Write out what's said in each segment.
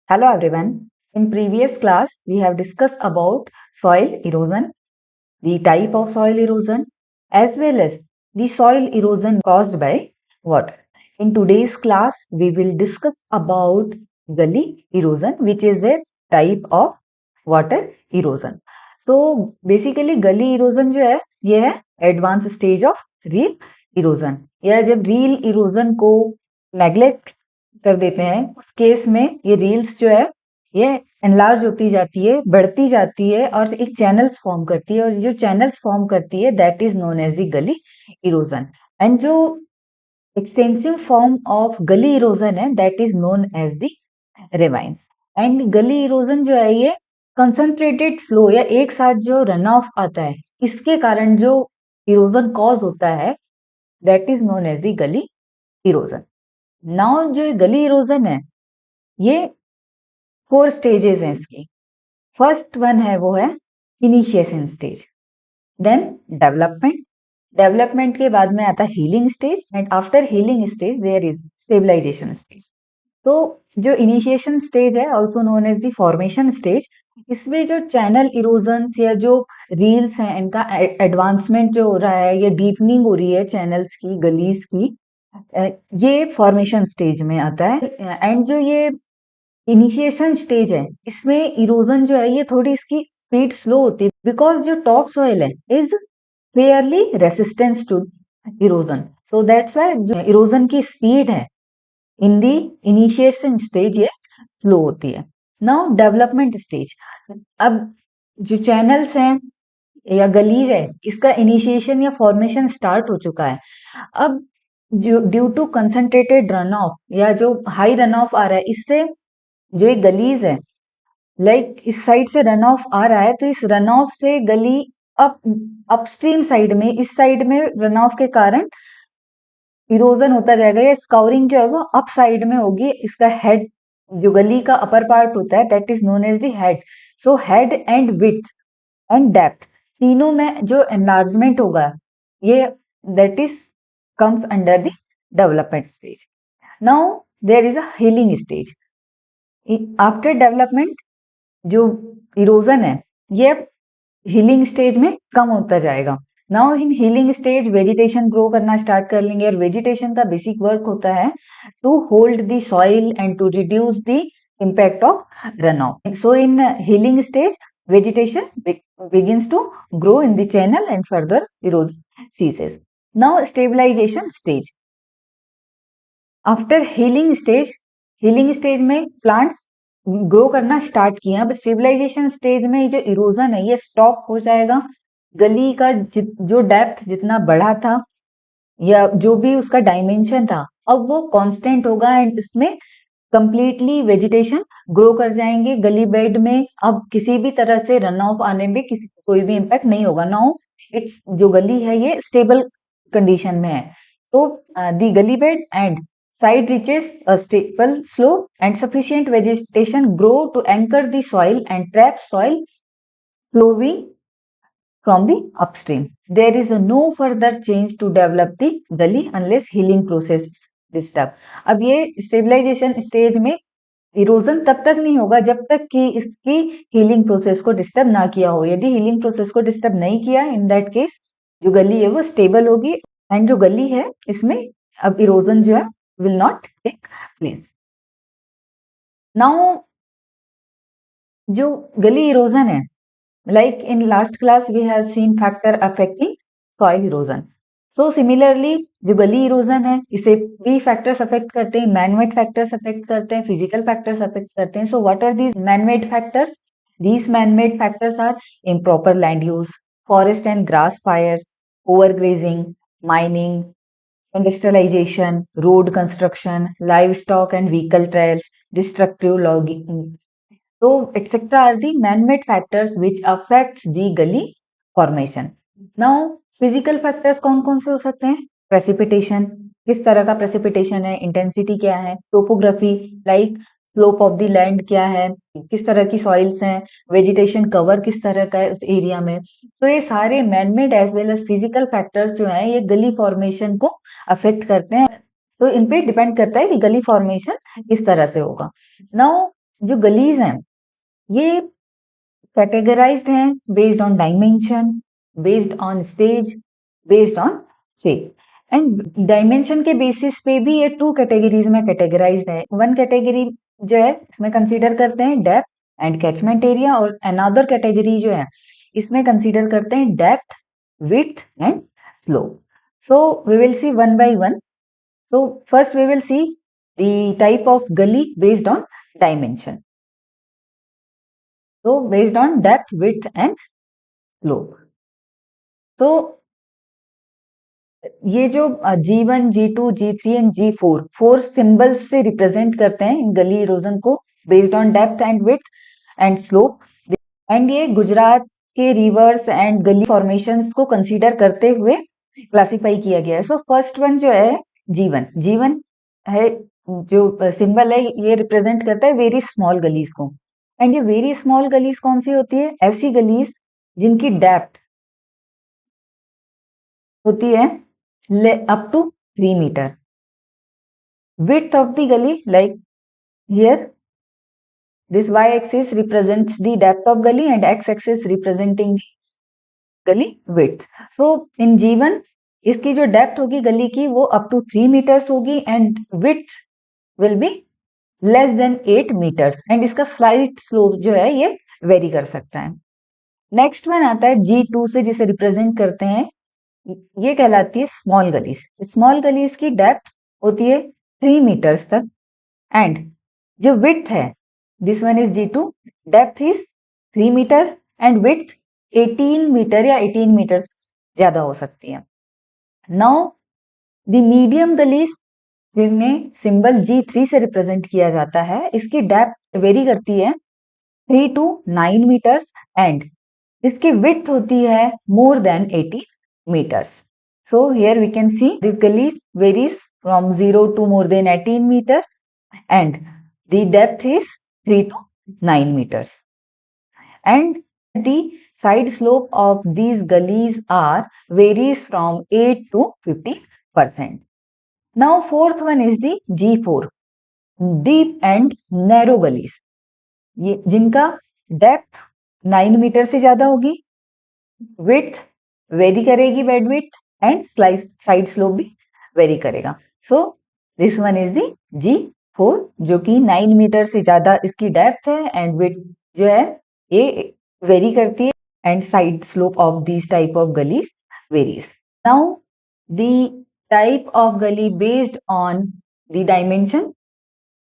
Hello everyone. In previous class, we have discussed about soil erosion, the type of soil erosion, as well as the soil erosion caused by water. In today's class, we will discuss about gully erosion, which is a type of water erosion. So basically gully erosion जो है ये है advance stage of reel erosion, या जब reel erosion को neglect कर देते हैं उस केस में ये रील्स जो है ये एनलार्ज होती जाती है, बढ़ती जाती है और एक चैनल्स फॉर्म करती है, और जो चैनल्स फॉर्म करती है that is known as the gully erosion. And जो extensive form of gully erosion है that is known as the ravines. And gully erosion जो है ये कंसंट्रेटेड फ्लो या एक साथ जो रन ऑफ आता है इसके कारण जो इरोजन कॉज होता है that is known as the gully erosion. Now जो गली इरोजन है ये 4 स्टेजेस हैं इसकी। फर्स्ट वन है वो है इनिशिएशन स्टेज, देन डेवलपमेंट के बाद में आता है healing stage, and after healing stage there is stabilisation stage. तो जो इनिशिएशन स्टेज है also known as the formation stage, इसमें जो चैनल इरोजन या जो रील्स हैं इनका एडवांसमेंट जो हो रहा है, ये डीपनिंग हो रही है चैनल्स की, गलीज की, ये फॉर्मेशन स्टेज में आता है। एंड जो ये इनिशिएशन स्टेज है इसमें इरोजन जो है ये थोड़ी इसकी स्पीड स्लो होती है, बिकॉज जो टॉप सॉइल है is fairly resistance to erosion, so that's why जो इरोजन की स्पीड है इन दी इनिशिएशन स्टेज ये स्लो होती है। नाउ डेवलपमेंट स्टेज, अब जो चैनल्स हैं या गलीज है इसका इनिशिएशन या फॉर्मेशन स्टार्ट हो चुका है। अब जो due to concentrated run off या जो हाई रन ऑफ आ रहा है इससे जो एक गलीज है लाइक इस साइड से रन ऑफ आ रहा है, तो इस रन ऑफ से गली अपस्ट्रीम साइड में, इस साइड में रन ऑफ के कारण इरोजन होता जाएगा, या स्काउरिंग जो है वो अप साइड में होगी। इसका हेड जो गली का अपर पार्ट होता है that is known as the head. So head and width and depth तीनों में जो एनलार्जमेंट होगा ये that is comes under the development stage. Now there is a healing stage. After development जो इरोजन है ये हीलिंग स्टेज में कम होता जाएगा। Now in healing stage vegetation grow करना स्टार्ट कर लेंगे, और वेजिटेशन का बेसिक वर्क होता है to hold the soil and to reduce the impact of run of. So in healing stage vegetation begins to grow in the channel and further erosion ceases. Now stabilization stage. After healing stage में plants grow करना start किया। अब stabilization stage में जो erosion है ये stop हो जाएगा। गली का जो डेप्थ जितना बढ़ा था या जो भी उसका डायमेंशन था अब वो कांस्टेंट होगा, एंड इसमें कंप्लीटली वेजिटेशन ग्रो कर जाएंगे गली बेड में। अब किसी भी तरह से रन ऑफ आने में किसी कोई भी इम्पैक्ट नहीं होगा। नाउ इट्स जो गली है ये स्टेबल कंडीशन में है। सो द गली bed and side reaches a stable slope and sufficient vegetation grow to anchor the soil and trap soil flowing from the upstream. There is no further change to develop the gully unless healing process disturb. अब ये stabilization stage में erosion तब तक नहीं होगा जब तक कि इसकी हीलिंग प्रोसेस को डिस्टर्ब ना किया हो। यदि हीलिंग प्रोसेस को डिस्टर्ब नहीं किया इन दैट केस जो गली है वो स्टेबल होगी, एंड जो गली है इसमें अब इरोजन जो है will not take place. Now जो गली इरोजन है like in last class we have seen factor affecting soil erosion. So similarly जो गली इरोजन है इसे भी फैक्टर्स अफेक्ट करते हैं, मैनमेड फैक्टर्स अफेक्ट करते हैं, फिजिकल फैक्टर्स अफेक्ट करते हैं। So what are these manmade factors? These man-made factors are improper land use, forest and grass fires, overgrazing, mining, industrialization, road construction, livestock and vehicle trails, destructive logging. So, etc. are the man-made factors which affects the gully formation. Now, physical factors कौन-कौन से हो सकते हैं? Precipitation, किस तरह का precipitation है, intensity क्या है, topography like slope of the land क्या है, किस तरह की सॉइल्स हैं, वेजिटेशन कवर किस तरह का है उस एरिया में। सो ये सारे manmade as well as physical factors जो हैं ये गली फॉर्मेशन को अफेक्ट करते हैं। सो इन पे डिपेंड करता है कि गली फॉर्मेशन किस तरह से होगा। नाउ जो गलीज हैं ये कैटेगराइज्ड हैं based on dimension, based on stage, based on shape. And dimension के बेसिस पे भी ये 2 कैटेगरीज में कैटेगराइज्ड है। वन कैटेगरी जो है इसमें कंसीडर करते हैं डेप्थ एंड कैचमेंट एरिया, और अनदर कैटेगरी जो है इसमें कंसीडर करते हैं depth, width and slope. So we will see one by one. So first we will see the type of gully based on dimension. So based on depth, width and slope. So ये जो G1, G2, G3 and G4 four symbols से represent करते हैं इन गली erosion को based on depth and width and slope. And ये गुजरात के reverse and गली फॉर्मेशंस को कंसीडर करते हुए क्लासिफाई किया गया है। सो फर्स्ट वन जो है G1, G1 है जो सिंबल है ये रिप्रेजेंट करता है वेरी स्मॉल गलीज को। एंड ये वेरी स्मॉल गलीज कौन सी होती है? ऐसी गलीज जिनकी डेप्थ होती है up to 3 meter. Width of the gully, like here, this y-axis represents the depth of gully and x-axis representing the gully width. So in G1 इसकी जो डेप्थ होगी गली की वो up to 3 meters होगी and width will be less than 8 meters and इसका slide slope जो है ये वेरी कर सकता है। नेक्स्ट वन आता है G2 से जिसे रिप्रेजेंट करते हैं, ये कहलाती है स्मॉल गलीज। स्मॉल गलीज की डेप्थ होती है 3 मीटर्स तक एंड जो विड्थ है this one is G2, depth is 3 metre and width 18 metre या 18 मीटर्स ज्यादा हो सकती है। नाउ द मीडियम गलीज जिन्हें सिंबल G3 से रिप्रेजेंट किया जाता है, इसकी डेप्थ वेरी करती है 3 to 9 मीटर्स एंड इसकी विड्थ होती है more than 80 meters. So here we can see this gully varies from 0 to more than 18 meter and the depth is 3 to 9 meters. And the side slope of these gullies are varies from 8 to 50%. Now fourth one is the G4, deep and narrow gullies. ये जिनका depth 9 metre से ज्यादा होगी, width very करेगी bed width and side slope भी very करेगा। So this one is the G4 जो कि 9 मीटर से ज्यादा इसकी डेप्थ है एंड विड्थ जो है ये वेरी करती है and side slope of this type of gullies varies. Now the type of gully based on the dimension,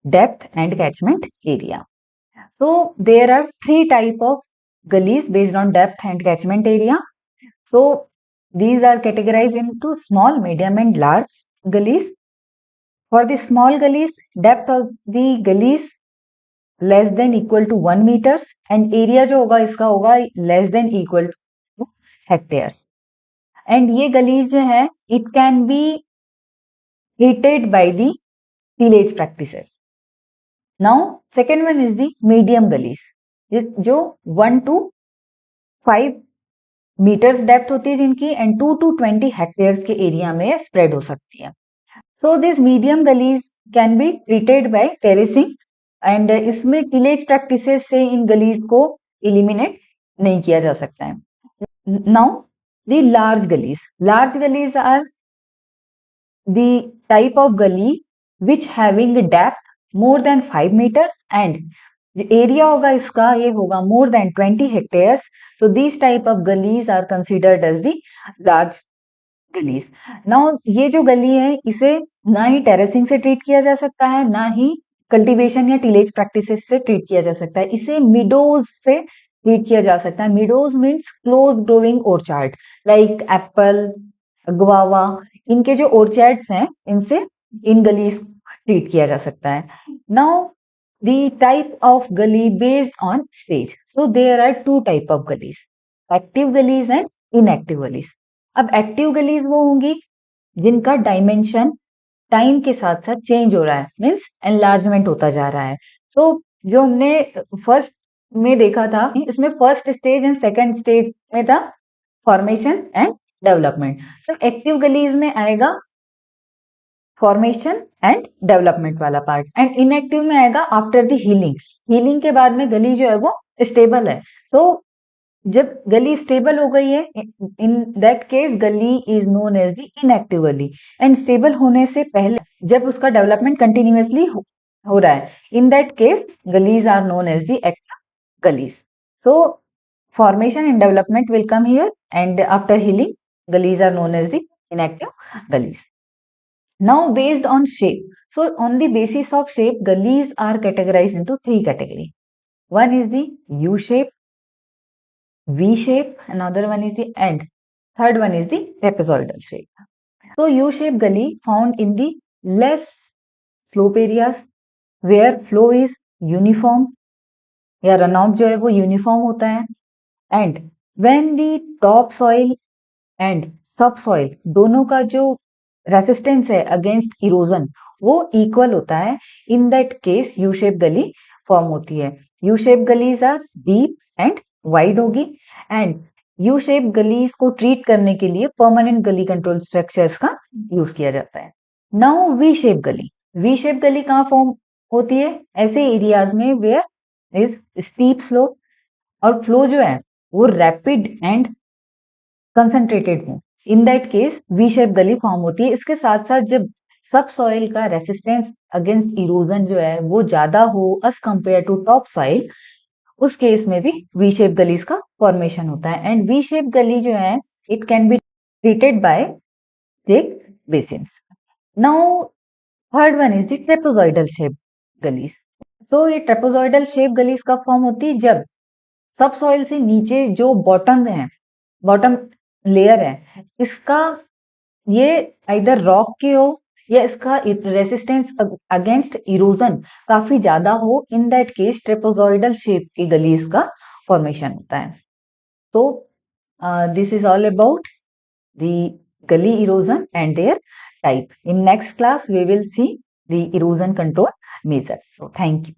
depth and catchment area. So there are 3 type of gullies based on depth and catchment area. So these are categorized into small, medium and large gullies. For the small gullies, depth of the gullies less than equal to 1 meters and area जो होगा इसका होगा less than equal to hectares. And ये gullies जो है it can be heated by the tillage practices. Now second one is the medium gullies जो 1 to 5 metres depth होती है जिनकी एंड 2 to 20 हेक्टेयर्स के एरिया में स्प्रेड हो सकती है। So this medium gullies can be treated by terracing and इसमें टिलेज प्रैक्टिसेस से इन गलीज को एलिमिनेट नहीं किया जा सकता है। Now the large gullies are the type of gully which having depth more than 5 meters and area होगा इसका ये होगा more than 20 hectares. So these type of gullies are considered as the large gullies. Now ये जो गली है इसे ना ही टेरेसिंग से ट्रीट किया जा सकता है ना ही कल्टीवेशन या टिलेज प्रैक्टिसेस से ट्रीट किया जा सकता है, इसे मिडोज से ट्रीट किया जा सकता है। Meadows means close growing orchard like Apple, guava, इनके जो ऑर्चार्ड्स हैं इनसे इन गलीज ट्रीट किया जा सकता है। Now the type of gully based on stage. So there are 2 type of gullies, active gullies and inactive gullies. अब एक्टिव गलीज वो होंगी जिनका डायमेंशन टाइम के साथ साथ चेंज हो रहा है, मीन्स एनलार्जमेंट होता जा रहा है। सो जो हमने फर्स्ट में देखा था इसमें first stage and second stage में था formation and development. So active gullies में आएगा फॉर्मेशन एंड डेवलपमेंट वाला पार्ट, एंड इनएक्टिव में आएगा आफ्टर द हीलिंग। हीलिंग के बाद में गली जो है वो स्टेबल है। तो जब गली स्टेबल हो गई है, in that case gully is known as the inactive gully. And stable होने से पहले जब उसका डेवलपमेंट कंटिन्यूअसली हो रहा है, in that case gullies are known as the active gullies. So formation and development will come here, and after healing gullies are known as the inactive gullies. Now based on shape, so on the basis of shape gullies are categorized into three categories. One is the U shape, V shape, another one is the end, third one is the trapezoidal shape. So U shape gully found in the less slope areas where flow is uniform या runoff जो है वो uniform होता है, and when the top soil and सब soil दोनों का जो रेसिस्टेंस है अगेंस्ट इरोजन वो इक्वल होता है, in that case U shape gully form होती है। U shape gullies are deep and wide होगी, एंड यू शेप गलीज को ट्रीट करने के लिए परमानेंट गली कंट्रोल स्ट्रक्चर्स का यूज किया जाता है। नाउ वी शेप गली, वी शेप गली कहाँ फॉर्म होती है? ऐसे एरियाज में वेयर इज स्टीप स्लोप और फ्लो जो है वो रैपिड एंड कंसंट्रेटेड हो, in that case V shape gully form होती है। इसके साथ साथ जब सब सॉइल का रेसिस्टेंस अगेंस्ट इरोजन जो है वो ज्यादा हो as compare to top soil, उस केस में भी वी शेप गलीज का फॉर्मेशन होता है। एंड वी शेप गली जो है it can be treated by thick basins. Now third one is the trapezoidal shape gullies. So ये ट्रेपेजॉइडल शेप गलीज कब फॉर्म होती है? जब सब सॉइल से नीचे जो बॉटम है, बॉटम लेयर है, इसका ये इधर रॉक के हो या इसका रेसिस्टेंस अगेंस्ट इरोजन काफी ज्यादा हो, in that case trapezoidal shape की गलीज का फॉर्मेशन होता है। तो this is all about the gully erosion and their type. In next class we will see the erosion control measures. So thank you.